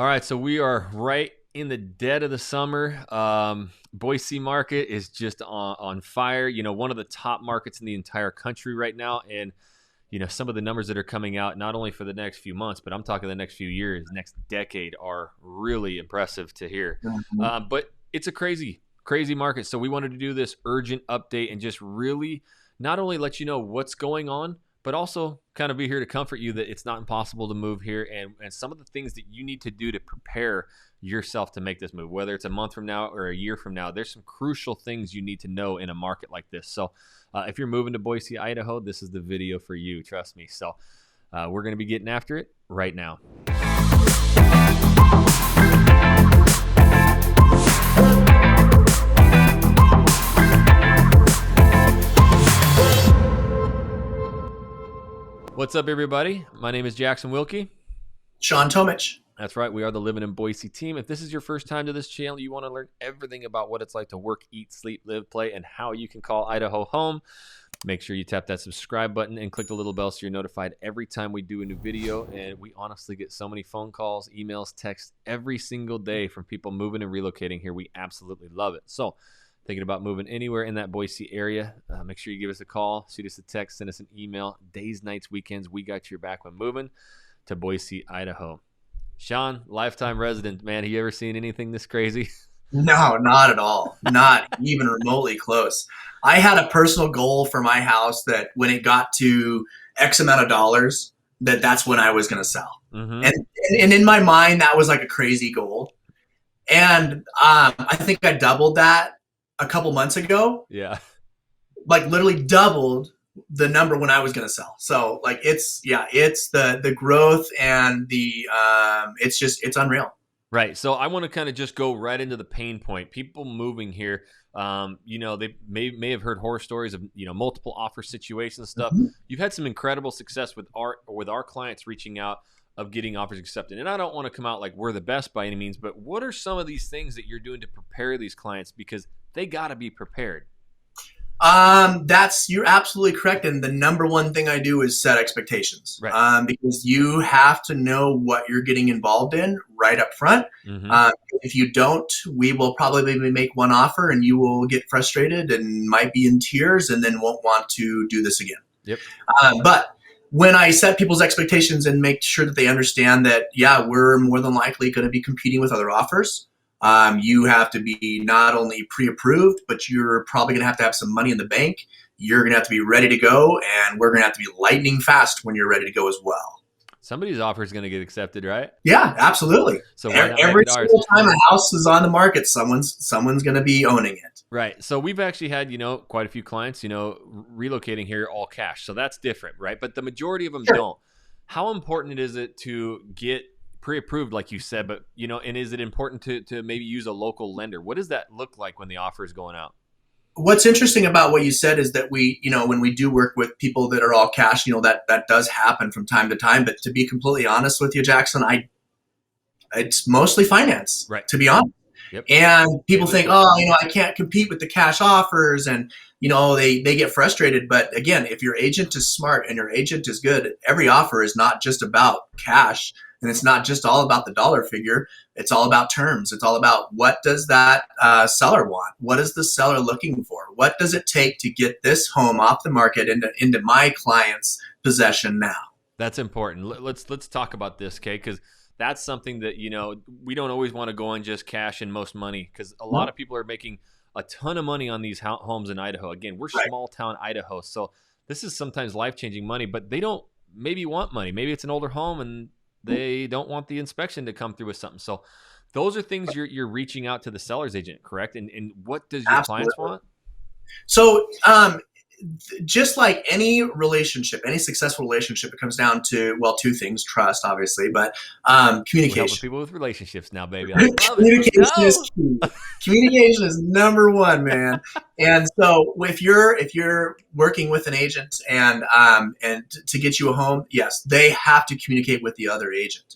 All right, so we are right in the dead of the summer. Boise market is just on fire. One of the top markets in the entire country right now. And, some of the numbers that are coming out, not only for the next few months, but I'm talking the next few years, next decade, are really impressive to hear. Mhm. But it's a crazy, crazy market. So we wanted to do this urgent update and just really not only let you know what's going on, but also kind of be here to comfort you that it's not impossible to move here, and some of the things that you need to do to prepare yourself to make this move, whether it's a month from now or a year from now. There's some crucial things you need to know in a market like this. So if you're moving to Boise, Idaho, this is the video for you. Trust me. So we're going to be getting after it right now. What's up, everybody? My name is Jackson Wilkie. Sean Tomich. That's right. We are the Living in Boise team. If this is your first time to this channel, you want to learn everything about what it's like to work, eat, sleep, live, play, and how you can call Idaho home, make sure you tap that subscribe button and click the little bell so you're notified every time we do a new video. And we honestly get so many phone calls, emails, texts every single day from people moving and relocating here. We absolutely love it. So thinking about moving anywhere in that Boise area, make sure you give us a call, shoot us a text, send us an email. Days, nights, weekends, we got your back when moving to Boise, Idaho. Sean, lifetime resident, man. Have you ever seen anything this crazy? No, not at all. Not even remotely close. I had a personal goal for my house that when it got to X amount of dollars, that's when I was going to sell. Mm-hmm. And in my mind, that was like a crazy goal. And I think I doubled that a couple months ago. Yeah. Like literally doubled the number when I was going to sell. So like it's the growth and the it's unreal. Right. So I want to kind of just go right into the pain point. People moving here, they may have heard horror stories of, multiple offer situations and stuff. Mm-hmm. You've had some incredible success with our clients reaching out of getting offers accepted. And I don't want to come out like we're the best by any means, but what are some of these things that you're doing to prepare these clients? Because they got to be prepared. You're absolutely correct. And the number one thing I do is set expectations. Right. Because you have to know what you're getting involved in right up front. Mm-hmm. If you don't, we will probably make one offer and you will get frustrated and might be in tears and then won't want to do this again. Yep. But when I set people's expectations and make sure that they understand that, yeah, we're more than likely going to be competing with other offers. You have to be not only pre-approved, but you're probably going to have some money in the bank. You're going to have to be ready to go, and we're going to have to be lightning fast when you're ready to go as well. Somebody's offer is going to get accepted, right? Yeah, absolutely. So every single time a house is on the market, someone's going to be owning it. Right. So we've actually had, quite a few clients, relocating here all cash. So that's different, right? But the majority of them don't. How important is it to get pre-approved, like you said, but and is it important to maybe use a local lender? What does that look like when the offer is going out? What's interesting about what you said is that we, when we do work with people that are all cash, that does happen from time to time. But to be completely honest with you, Jackson, it's mostly finance, right? To be honest. Yep. And people think, I can't compete with the cash offers, and they get frustrated. But again, if your agent is smart and your agent is good, every offer is not just about cash. And it's not just all about the dollar figure. It's all about terms. It's all about what does that seller want? What is the seller looking for? What does it take to get this home off the market into my client's possession now? That's important. Let's talk about this, okay? Because that's something that, we don't always want to go on just cash and most money, because a lot of people are making a ton of money on these homes in Idaho. Again, we're small town Idaho. So this is sometimes life-changing money, but they don't maybe want money. Maybe it's an older home and they don't want the inspection to come through with something. So those are things you're reaching out to the seller's agent, correct? And what does your clients want? So just like any relationship, any successful relationship, it comes down to, well, two things: trust, obviously, but communication. We're helping people with relationships now, baby. Communication is key. Communication is number one, man. And so if you're working with an agent and to get you a home, yes, they have to communicate with the other agent.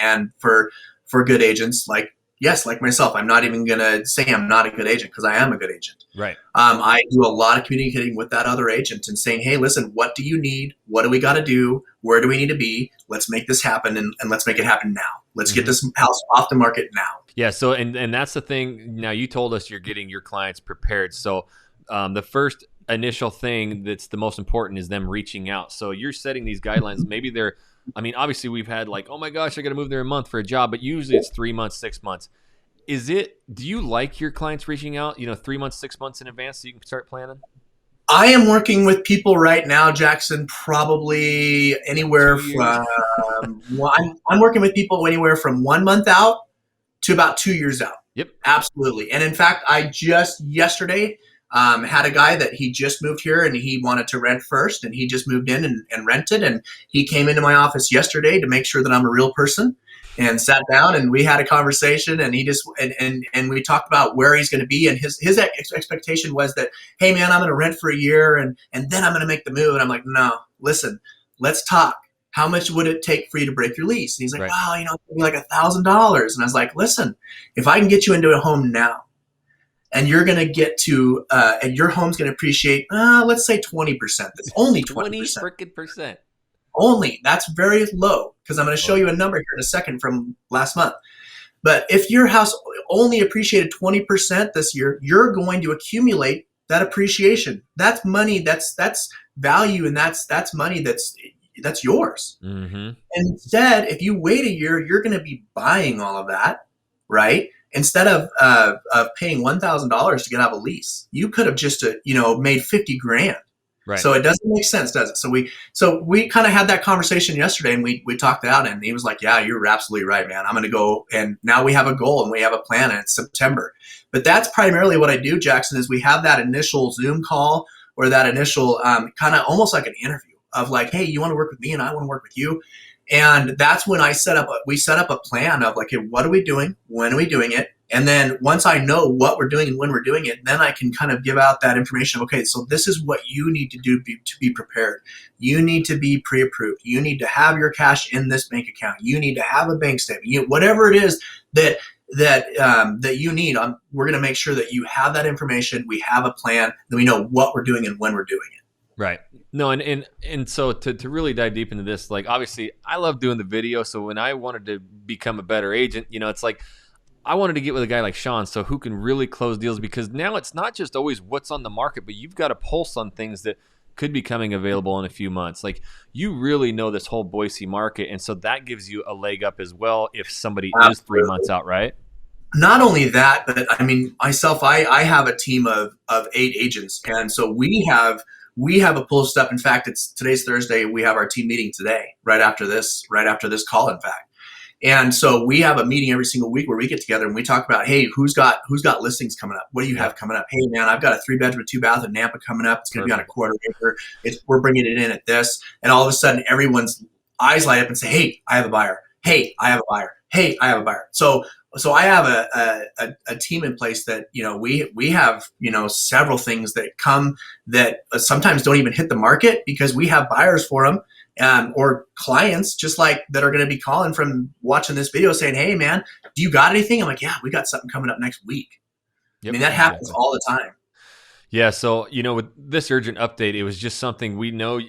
And for good agents, like Yes, like myself, I'm not even going to say I'm not a good agent because I am a good agent. Right. I do a lot of communicating with that other agent and saying, hey, listen, what do you need? What do we got to do? Where do we need to be? Let's make this happen, and let's make it happen now. Let's get this house off the market now. Yeah. So, and that's the thing. Now, you told us you're getting your clients prepared. So, the first initial thing that's the most important is them reaching out. So you're setting these guidelines. Maybe they're, I mean, obviously we've had like, oh my gosh, I got to move there a month for a job, but usually it's 3 months, 6 months. Do you like your clients reaching out, 3 months, 6 months in advance so you can start planning? I am working with people right now, Jackson, probably anywhere from, I'm working with people anywhere from 1 month out to about 2 years out. Yep. Absolutely. And in fact, I just yesterday had a guy that he just moved here and he wanted to rent first, and he just moved in and rented. And he came into my office yesterday to make sure that I'm a real person, and sat down and we had a conversation, and he just and we talked about where he's going to be, and his expectation was that, hey man, I'm going to rent for a year and then I'm going to make the move. And I'm like, no, listen, let's talk. How much would it take for you to break your lease? And he's like, Right. wow, it's gonna be like $1,000. And I was like, listen, if I can get you into a home now, and you're going to get to, and your home's going to appreciate, let's say 20%. That's only 20%. 20 freaking percent. Only. That's very low, because I'm going to show you a number here in a second from last month. But if your house only appreciated 20% this year, you're going to accumulate that appreciation. That's money. That's value, and that's money that's yours. Mm-hmm. And instead, if you wait a year, you're going to be buying all of that, right? Instead of paying $1,000 to get out of a lease, you could have just made 50 grand. Right. So it doesn't make sense, does it? So we kind of had that conversation yesterday, and we talked it out, and he was like, yeah, you're absolutely right, man. I'm going to go. And now we have a goal and we have a plan, and it's September. But that's primarily what I do, Jackson, is we have that initial Zoom call, or that initial kind of almost like an interview of like, hey, you want to work with me and I want to work with you. And that's when we set up a plan of like, hey, what are we doing? When are we doing it? And then once I know what we're doing and when we're doing it, then I can kind of give out that information. Okay, so this is what you need to do to be prepared. You need to be pre-approved. You need to have your cash in this bank account. You need to have a bank statement. Whatever it is that you need, we're going to make sure that you have that information. We have a plan, that we know what we're doing and when we're doing it. Right. No, and so to really dive deep into this, like obviously I love doing the video. So when I wanted to become a better agent, it's like I wanted to get with a guy like Sean, so who can really close deals, because now it's not just always what's on the market, but you've got a pulse on things that could be coming available in a few months. Like you really know this whole Boise market, and so that gives you a leg up as well if somebody is 3 months out, right? Not only that, but I mean, myself, I have a team of 8 agents, and so we have a pulse up. In fact, today's Thursday. We have our team meeting today, right after this call, in fact. And so we have a meeting every single week where we get together and we talk about, hey, who's got listings coming up? What do you have coming up? Hey, man, I've got a 3-bedroom, 2-bath in Nampa coming up. It's going to be on a quarter acre. We're bringing it in at this. And all of a sudden, everyone's eyes light up and say, hey, I have a buyer. Hey, I have a buyer. Hey, I have a buyer. So I have a team in place that, we have, several things that come that sometimes don't even hit the market because we have buyers for them. Or clients just like that are going to be calling from watching this video saying, hey man, do you got anything? I'm like, yeah, we got something coming up next week. Yep, I mean, that happens all the time. Yeah. So, with this urgent update, it was just something we know,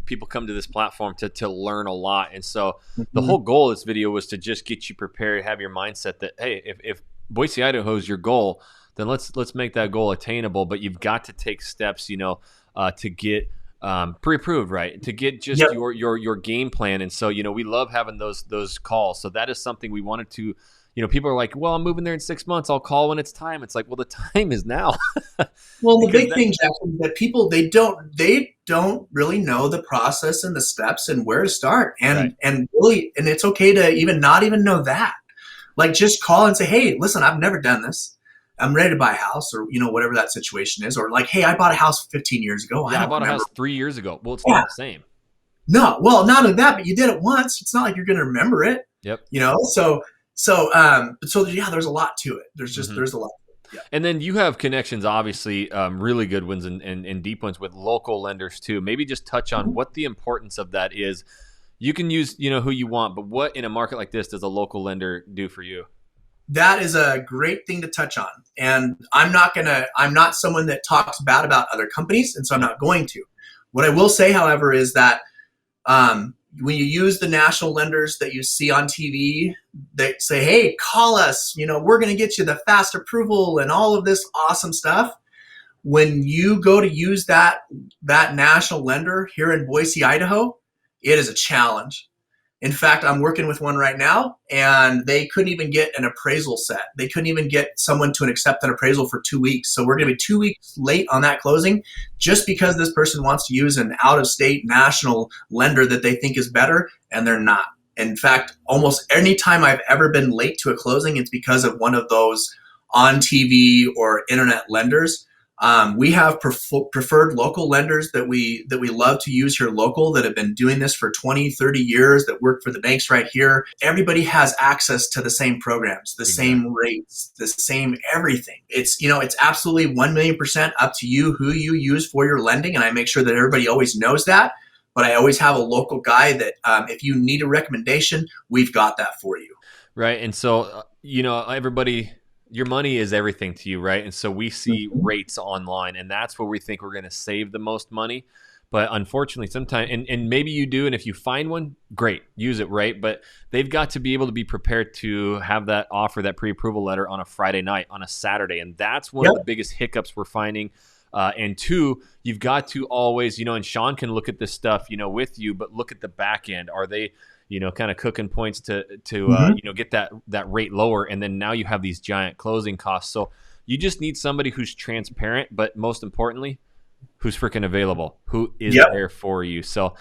people come to this platform to learn a lot. And so the whole goal of this video was to just get you prepared, have your mindset that, hey, if Boise, Idaho is your goal, then let's make that goal attainable. But you've got to take steps, to get pre-approved, right? To get just your game plan. And so, we love having those calls. So that is something we wanted to, people are like, well, I'm moving there in 6 months. I'll call when it's time. It's like, well, the time is now. Well, the big thing, Jackson, is that people, they don't really know the process and the steps and where to start. And really, and it's okay to not even know that. Like just call and say, hey, listen, I've never done this. I'm ready to buy a house, or, whatever that situation is. Or like, hey, I bought a house 15 years ago. Yeah, I bought a house 3 years ago. Well, it's not the same. No, well, not only that, but you did it once. It's not like you're going to remember it. Yep. So yeah, there's a lot to it. There's a lot. Yeah. And then you have connections, obviously, really good ones and deep ones with local lenders too. Maybe just touch on what the importance of that is. You can use, who you want, but what in a market like this does a local lender do for you? That is a great thing to touch on. And I'm not someone that talks bad about other companies, and so I'm not going to. What I will say, however, is that when you use the national lenders that you see on TV, they say, hey, call us, we're going to get you the fast approval and all of this awesome stuff. When you go to use that national lender here in Boise, Idaho, it is a challenge. In fact, I'm working with one right now, and they couldn't even get an appraisal set. They couldn't even get someone to accept an appraisal for 2 weeks. So we're going to be 2 weeks late on that closing just because this person wants to use an out-of-state national lender that they think is better, and they're not. In fact, almost any time I've ever been late to a closing, it's because of one of those on TV or internet lenders. We have preferred local lenders that we love to use here local, that have been doing this for 20, 30 years, that work for the banks right here. Everybody has access to the same programs, the same rates, the same everything. It's absolutely 1,000,000% up to you who you use for your lending. And I make sure that everybody always knows that. But I always have a local guy that if you need a recommendation, we've got that for you. Right. And so, everybody, your money is everything to you, right? And so we see rates online, and that's where we think we're going to save the most money. But unfortunately, sometimes, and maybe you do, and if you find one, great, use it, right? But they've got to be able to be prepared to have that offer, that pre-approval letter on a Friday night, on a Saturday. And that's one of the biggest hiccups we're finding. And two, you've got to always, and Sean can look at this stuff, with you, but look at the back end. Are they kind of cooking points to get that rate lower, and then now you have these giant closing costs. So you just need somebody who's transparent, but most importantly, who's freaking available, who is there for you. So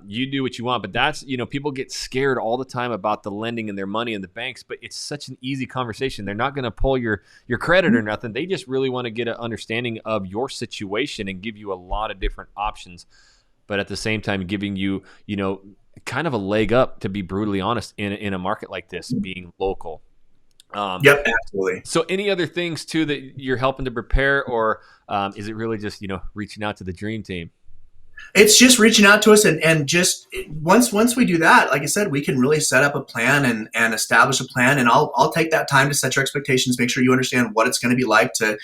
you do what you want, but that's, people get scared all the time about the lending and their money in the banks, but it's such an easy conversation. They're not going to pull your credit or nothing. They just really want to get an understanding of your situation and give you a lot of different options, but at the same time giving you, kind of a leg up, to be brutally honest, in a market like this, being local. Absolutely. So any other things too that you're helping to prepare, or is it really just, reaching out to the dream team? It's just reaching out to us, and just once we do that, like I said, we can really set up a plan and establish a plan. And I'll take that time to set your expectations, make sure you understand what it's going to be like to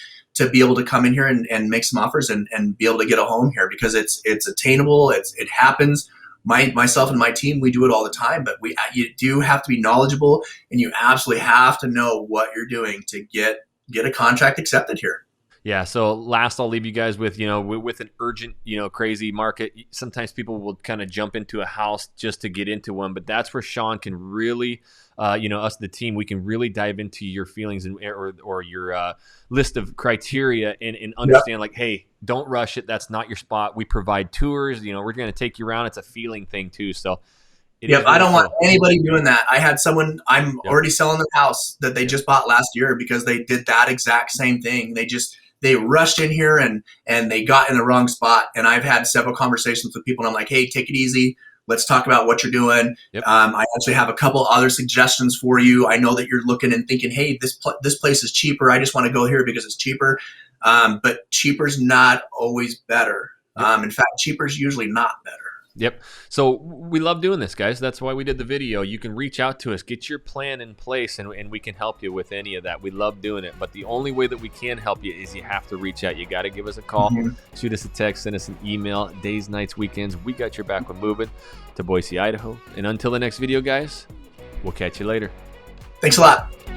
be able to come in here and make some offers and be able to get a home here, because it's attainable. It happens. Myself and my team, we do it all the time, but you do have to be knowledgeable, and you absolutely have to know what you're doing to get a contract accepted here. Yeah. So last, I'll leave you guys with, with an urgent, crazy market. Sometimes people will kind of jump into a house just to get into one, but that's where Sean can really, us, the team, we can really dive into your feelings or your list of criteria and understand like, hey, don't rush it. That's not your spot. We provide tours, we're going to take you around. It's a feeling thing too. So I don't want anybody doing that. I had someone, I'm already selling the house that they just bought last year because they did that exact same thing. They rushed in here and they got in the wrong spot. And I've had several conversations with people, and I'm like, hey, take it easy. Let's talk about what you're doing. I actually have a couple other suggestions for you. I know that you're looking and thinking, hey, this place is cheaper. I just want to go here because it's cheaper. But cheaper's not always better. In fact, cheaper's usually not better. Yep. So we love doing this, guys. That's why we did the video. You can reach out to us, get your plan in place, and we can help you with any of that. We love doing it. But the only way that we can help you is you have to reach out. You got to give us a call, shoot us a text, send us an email, days, nights, weekends. We got your back when moving to Boise, Idaho. And until the next video, guys, we'll catch you later. Thanks a lot.